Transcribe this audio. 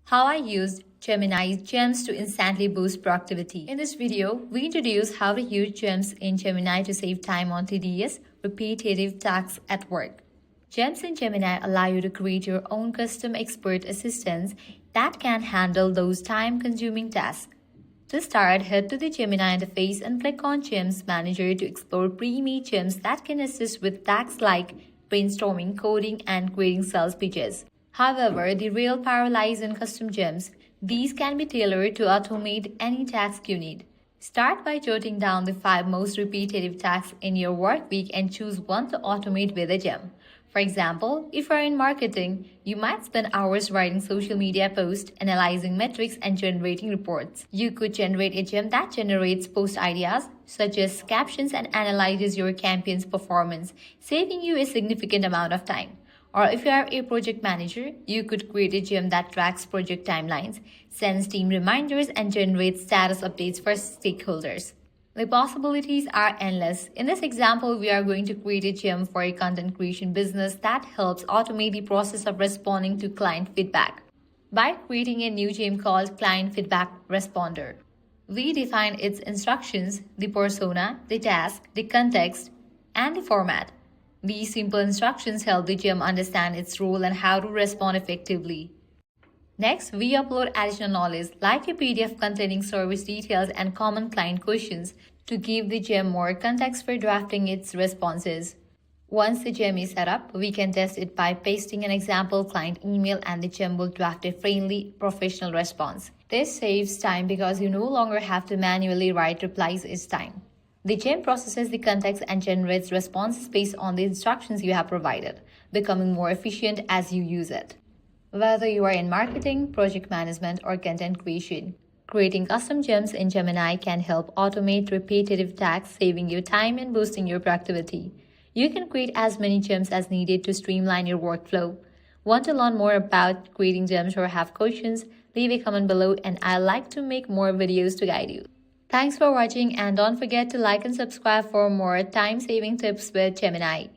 How I used Gemini's gems to instantly boost productivity. In this video, we introduce how to use gems in Gemini to save time on tedious, repetitive tasks at work. Gems in Gemini allow you to create your own custom expert assistants that can handle those time-consuming tasks. To start, head to the Gemini interface and click on Gems Manager to explore pre-made gems that can assist with tasks like brainstorming, coding, and creating sales pitches. However, the real power lies in custom gems. These can be tailored to automate any task you need. Start by jotting down the 5 most repetitive tasks in your work week and choose one to automate with a gem. For example, if you're in marketing, you might spend hours writing social media posts, analyzing metrics, and generating reports. You could generate a gem that generates post ideas, such as captions, and analyzes your campaign's performance, saving you a significant amount of time. Or if you are a project manager, you could create a gem that tracks project timelines, sends team reminders, and generates status updates for stakeholders. The possibilities are endless. In this example, we are going to create a gem for a content creation business that helps automate the process of responding to client feedback. By creating a new gem called Client Feedback Responder, we define its instructions, the persona, the task, the context, and the format. These simple instructions help the gem understand its role and how to respond effectively. Next, we upload additional knowledge like a PDF containing service details and common client questions to give the gem more context for drafting its responses. Once the gem is set up, we can test it by pasting an example client email and the gem will draft a friendly, professional response. This saves time because you no longer have to manually write replies each time. The gem processes the context and generates responses based on the instructions you have provided, becoming more efficient as you use it. Whether you are in marketing, project management, or content creation, creating custom gems in Gemini can help automate repetitive tasks, saving you time and boosting your productivity. You can create as many gems as needed to streamline your workflow. Want to learn more about creating gems or have questions? Leave a comment below and I'd like to make more videos to guide you. Thanks for watching and don't forget to like and subscribe for more time-saving tips with Gemini.